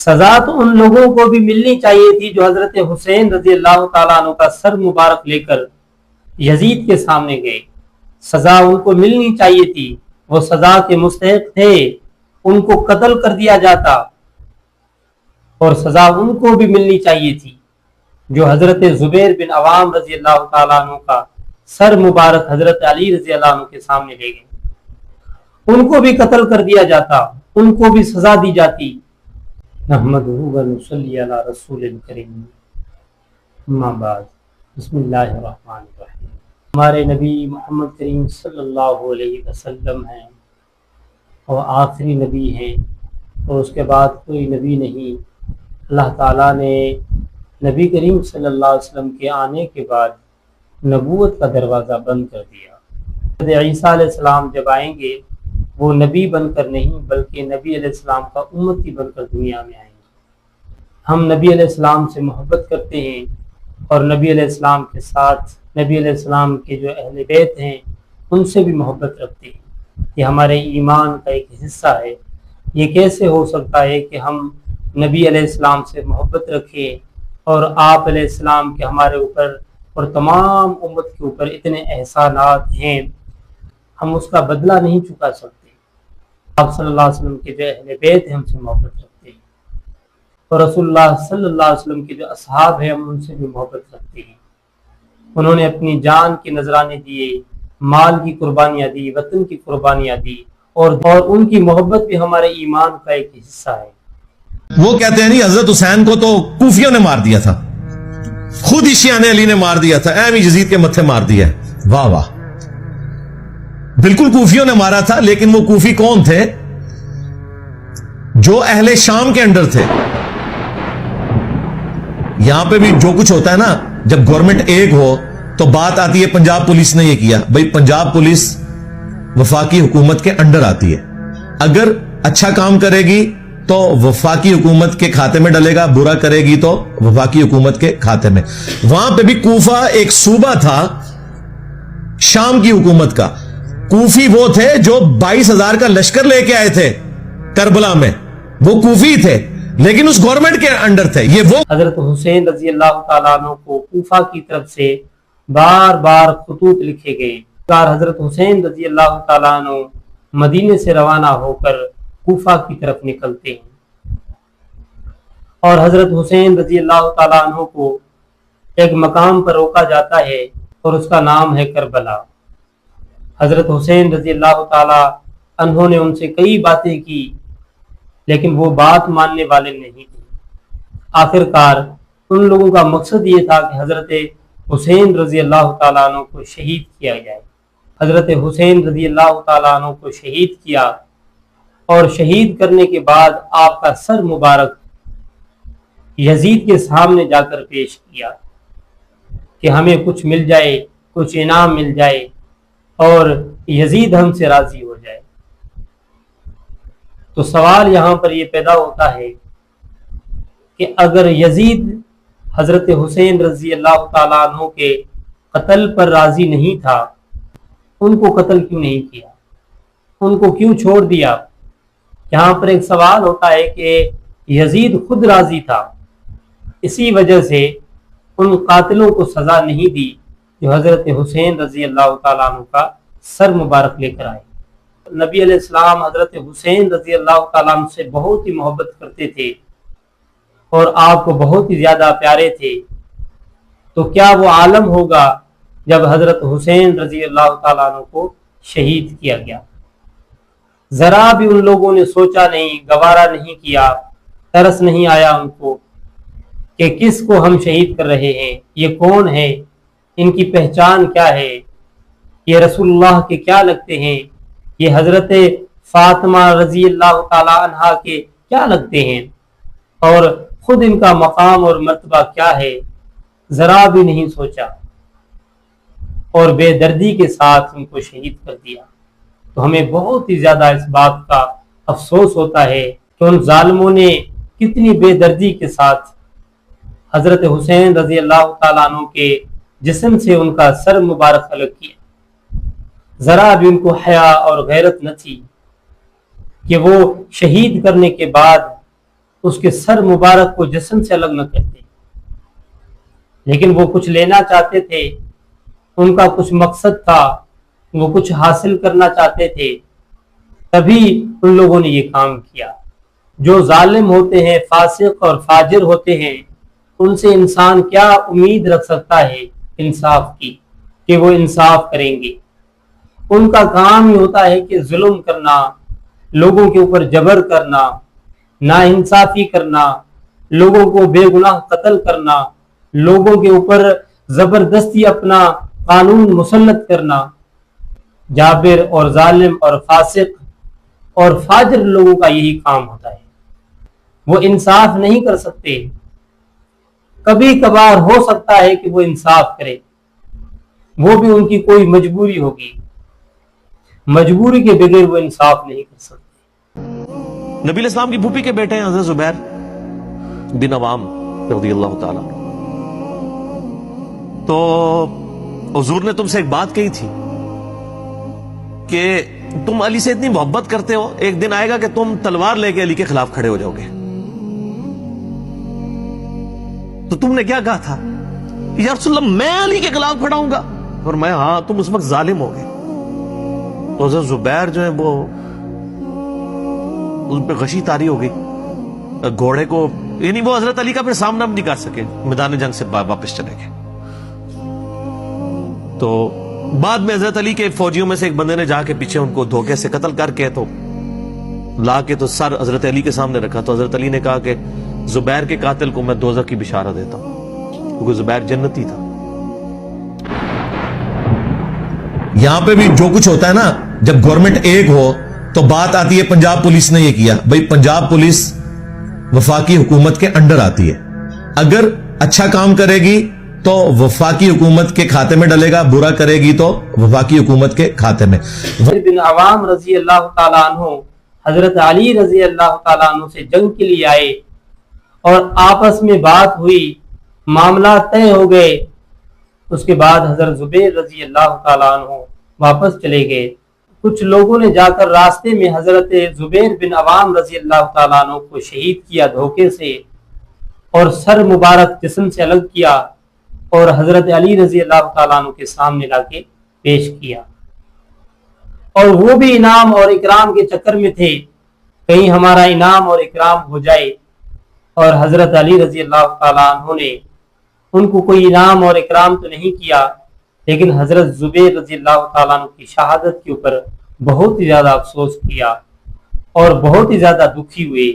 سزا تو ان لوگوں کو بھی ملنی چاہیے تھی جو حضرت حسین رضی اللہ تعالیٰ عنہ کا سر مبارک لے کر یزید کے سامنے گئے. سزا ان کو ملنی چاہیے تھی، وہ سزا کے مستحق تھے، ان کو قتل کر دیا جاتا. اور سزا ان کو بھی ملنی چاہیے تھی جو حضرت زبیر بن عوام رضی اللہ تعالیٰ عنہ کا سر مبارک حضرت علی رضی اللہ عنہ کے سامنے لے گئے. ان کو بھی قتل کر دیا جاتا، ان کو بھی سزا دی جاتی. نحمدہ و نصلی علی رسول کریم. اما بعد، بسم اللہ الرحمن الرحیم. ہمارے نبی محمد کریم صلی اللہ علیہ وسلم ہیں اور آخری نبی ہیں، اور اس کے بعد کوئی نبی نہیں. اللہ تعالیٰ نے نبی کریم صلی اللہ علیہ وسلم کے آنے کے بعد نبوت کا دروازہ بند کر دیا. حضرت عیسیٰ علیہ السلام جب آئیں گے وہ نبی بن کر نہیں بلکہ نبی علیہ السلام کا امتی بن کر دنیا میں آئیں گے. ہم نبی علیہ السلام سے محبت کرتے ہیں اور نبی علیہ السلام کے ساتھ نبی علیہ السلام کے جو اہل بیت ہیں ان سے بھی محبت رکھتے ہیں. یہ ہمارے ایمان کا ایک حصہ ہے. یہ کیسے ہو سکتا ہے کہ ہم نبی علیہ السلام سے محبت رکھیں اور آپ علیہ السلام کے ہمارے اوپر اور تمام امت کے اوپر اتنے احسانات ہیں، ہم اس کا بدلہ نہیں چکا سکتے. آپ صلی اللہ علیہ وسلم کے جو اہل بیت ہیں ہم سے محبت رکھتے ہیں، اور رسول اللہ صلی اللہ علیہ وسلم کے جو اصحاب ہیں ہم ان سے بھی محبت رکھتے ہیں. انہوں نے اپنی جان کے نذرانے دیے، مال کی قربانیاں دی، وطن کی قربانیاں دی، اور ان کی محبت بھی ہمارے ایمان کا ایک حصہ ہے. وہ کہتے ہیں نہیں حضرت حسین کو تو کوفیوں نے مار دیا تھا، خود ہی شیعہ علی نے مار دیا تھا، ایم یزید کے متھے مار دیا. واہ واہ، بالکل کوفیوں نے مارا تھا. لیکن وہ کوفی کون تھے؟ جو اہل شام کے انڈر تھے. یہاں پہ بھی جو کچھ ہوتا ہے نا، جب گورنمنٹ ایک ہو تو بات آتی ہے پنجاب پولیس نے یہ کیا. بھئی پنجاب پولیس وفاقی حکومت کے انڈر آتی ہے. اگر اچھا کام کرے گی تو وفاقی حکومت کے کھاتے میں ڈلے گا، برا کرے گی تو وفاقی حکومت کے کھاتے میں. وہاں پہ بھی کوفہ ایک صوبہ تھا شام کی حکومت کا. کوفی وہ تھے جو 22,000 کا لشکر لے کے آئے تھے کربلا میں، وہ کوفی تھے لیکن اس گورنمنٹ کے انڈر تھے. یہ وہ حضرت حسین رضی اللہ تعالیٰ عنہ کو کوفہ کی طرف سے بار بار خطوط لکھے گئے. حضرت حسین رضی اللہ تعالیٰ عنہ مدینے سے روانہ ہو کر کوفہ کی طرف نکلتے ہیں، اور حضرت حسین رضی اللہ تعالیٰ عنہ کو ایک مقام پر روکا جاتا ہے اور اس کا نام ہے کربلا. حضرت حسین رضی اللہ تعالیٰ عنہ نے ان سے کئی باتیں کی لیکن وہ بات ماننے والے نہیں تھے. آخر کار ان لوگوں کا مقصد یہ تھا کہ حضرت حسین رضی اللہ تعالیٰ عنہ کو شہید کیا جائے. حضرت حسین رضی اللہ تعالیٰ عنہ کو شہید کیا، اور شہید کرنے کے بعد آپ کا سر مبارک یزید کے سامنے جا کر پیش کیا کہ ہمیں کچھ مل جائے، کچھ انعام مل جائے اور یزید ہم سے راضی ہو جائے. تو سوال یہاں پر یہ پیدا ہوتا ہے کہ اگر یزید حضرت حسین رضی اللہ تعالیٰ عنہ کے قتل پر راضی نہیں تھا، ان کو قتل کیوں نہیں کیا، ان کو کیوں چھوڑ دیا؟ یہاں پر ایک سوال ہوتا ہے کہ یزید خود راضی تھا، اسی وجہ سے ان قاتلوں کو سزا نہیں دی جو حضرت حسین رضی اللہ تعالیٰ عنہ کا سر مبارک لے کر آئے. نبی علیہ السلام حضرت حسین رضی اللہ تعالیٰ عنہ سے بہت ہی محبت کرتے تھے اور آپ کو بہت ہی زیادہ پیارے تھے. تو کیا وہ عالم ہوگا جب حضرت حسین رضی اللہ تعالیٰ عنہ کو شہید کیا گیا؟ ذرا بھی ان لوگوں نے سوچا نہیں، گوارا نہیں کیا، ترس نہیں آیا ان کو کہ کس کو ہم شہید کر رہے ہیں، یہ کون ہے، ان کی پہچان کیا ہے، یہ رسول اللہ کے کیا لگتے ہیں، یہ حضرت فاطمہ رضی اللہ تعالی عنہا کے کیا لگتے ہیں، اور خود ان کا مقام اور مرتبہ کیا ہے. ذرا بھی نہیں سوچا اور بے دردی کے ساتھ ان کو شہید کر دیا. تو ہمیں بہت ہی زیادہ اس بات کا افسوس ہوتا ہے کہ ان ظالموں نے کتنی بے دردی کے ساتھ حضرت حسین رضی اللہ تعالیٰ عنہ کے جسم سے ان کا سر مبارک الگ کیا. ذرا بھی ان کو حیا اور غیرت نہ تھی کہ وہ شہید کرنے کے بعد اس کے سر مبارک کو جسم سے الگ نہ کرتے، لیکن وہ کچھ لینا چاہتے تھے، ان کا کچھ مقصد تھا، وہ کچھ حاصل کرنا چاہتے تھے، تبھی ان لوگوں نے یہ کام کیا۔ جو ظالم ہوتے ہیں، فاسق اور فاجر ہوتے ہیں، ان سے انسان کیا امید رکھ سکتا ہے انصاف کی کہ وہ انصاف کریں گے؟ ان کا کام ہی ہوتا ہے کہ ظلم کرنا، لوگوں کے اوپر جبر کرنا، ناانصافی کرنا، لوگوں کو بے گناہ قتل کرنا، لوگوں کے اوپر زبردستی اپنا قانون مسلط کرنا۔ جابر اور ظالم اور فاسق اور فاجر لوگوں کا یہی کام ہوتا ہے، وہ انصاف نہیں کر سکتے۔ کبھی کبھار ہو سکتا ہے کہ وہ انصاف کرے، وہ بھی ان کی کوئی مجبوری ہوگی، مجبوری کے بغیر وہ انصاف نہیں کر سکتے۔ نبی علیہ السلام کی پھوپھی کے بیٹے ہیں حضرت زبیر بن عوام رضی اللہ تعالیٰ۔ تو حضور نے تم سے ایک بات کہی تھی کہ تم علی سے اتنی محبت کرتے ہو، ایک دن آئے گا کہ تم تلوار لے کے علی کے خلاف کھڑے ہو جاؤ گے۔ تو تم نے کیا کہا تھا؟ یا رسول اللہ میں علی کے خلاف کھڑا ہوں گا؟ فرمایا ہاں، تم اس وقت ظالم ہو گئے۔ تو حضرت زبیر جو ہے وہ ان پہ غشی طاری ہو گئی، گھوڑے کو، یعنی وہ حضرت علی کا پھر سامنا بھی نہیں کر سکے، میدان جنگ سے واپس چلے گئے۔ تو بعد میں حضرت علی کے فوجیوں میں سے ایک بندے نے جا کے پیچھے ان کو دھوکے سے قتل کر کے تو لا کے تو سر حضرت علی کے سامنے رکھا۔ تو حضرت علی نے کہا کہ زبیر کے قاتل کو میں دوزخ کی بشارت دیتا ہوں، کیونکہ زبیر جنتی تھا۔ یہاں پہ بھی جو کچھ ہوتا ہے نا، جب گورنمنٹ ایک ہو تو بات آتی ہے پنجاب پولیس نے یہ کیا، بھئی پنجاب پولیس وفاقی حکومت کے انڈر آتی ہے، اگر اچھا کام کرے گی تو وفاقی حکومت کے کھاتے میں ڈلے گا، برا کرے گی تو وفاقی حکومت کے کھاتے میں۔ بن عوام رضی اللہ تعالیٰ عنہ حضرت علی رضی اللہ تعالیٰ عنہ سے جنگ کے لیے آئے اور آپس میں بات ہوئی، معاملات طے ہو گئے۔ اس کے بعد حضرت زبیر رضی اللہ تعالیٰ عنہ واپس چلے گئے۔ کچھ لوگوں نے جا کر راستے میں حضرت زبیر بن عوام رضی اللہ تعالیٰ عنہ کو شہید کیا دھوکے سے، اور سر مبارک جسم سے الگ کیا اور حضرت علی رضی اللہ تعالیٰ عنہ کے سامنے لا کے پیش کیا۔ اور وہ بھی انعام اور اکرام کے چکر میں تھے، کہیں ہمارا انعام اور اکرام ہو جائے، اور حضرت علی رضی اللہ تعالیٰ عنہ نے ان کو کوئی انعام اور اکرام تو نہیں کیا، لیکن حضرت زبیر رضی اللہ تعالیٰ عنہ کی شہادت کے اوپر بہت ہی زیادہ افسوس کیا اور بہت ہی زیادہ دکھی ہوئے۔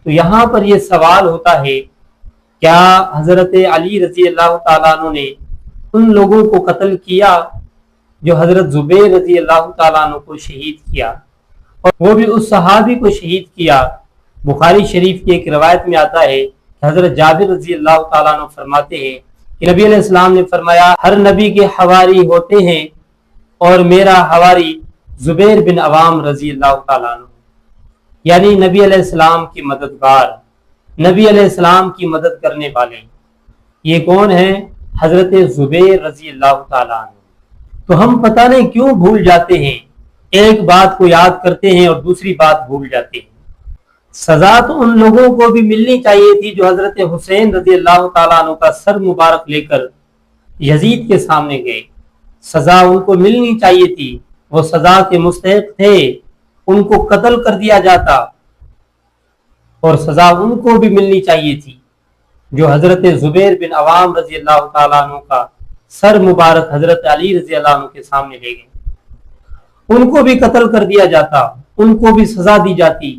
تو یہاں پر یہ سوال ہوتا ہے، کیا حضرت علی رضی اللہ تعالیٰ عنہ نے ان لوگوں کو قتل کیا جو حضرت زبیر رضی اللہ تعالیٰ عنہ کو شہید کیا، اور وہ بھی اس صحابی کو شہید کیا؟ بخاری شریف کی ایک روایت میں آتا ہے کہ حضرت جابر رضی اللہ تعالیٰ عنہ فرماتے ہیں کہ نبی علیہ السلام نے فرمایا، ہر نبی کے حواری ہوتے ہیں اور میرا حواری زبیر بن عوام رضی اللہ تعالیٰ عنہ، یعنی نبی علیہ السلام کی مددگار، نبی علیہ السلام کی مدد کرنے والے۔ یہ کون ہیں؟ حضرت زبیر رضی اللہ تعالیٰ عنہ۔ تو ہم پتہ نہیں کیوں بھول جاتے ہیں، ایک بات کو یاد کرتے ہیں اور دوسری بات بھول جاتے ہیں۔ سزا تو ان لوگوں کو بھی ملنی چاہیے تھی جو حضرت حسین رضی اللہ تعالیٰ عنہ کا سر مبارک لے کر یزید کے سامنے گئے، سزا ان کو ملنی چاہیے تھی، وہ سزا کے مستحق تھے، ان کو قتل کر دیا جاتا، اور سزا ان کو بھی ملنی چاہیے تھی جو حضرت زبیر بن عوام رضی اللہ تعالیٰ عنہ کا سر مبارک حضرت علی رضی اللہ عنہ کے سامنے لے گئے، ان کو بھی قتل کر دیا جاتا، ان کو بھی سزا دی جاتی،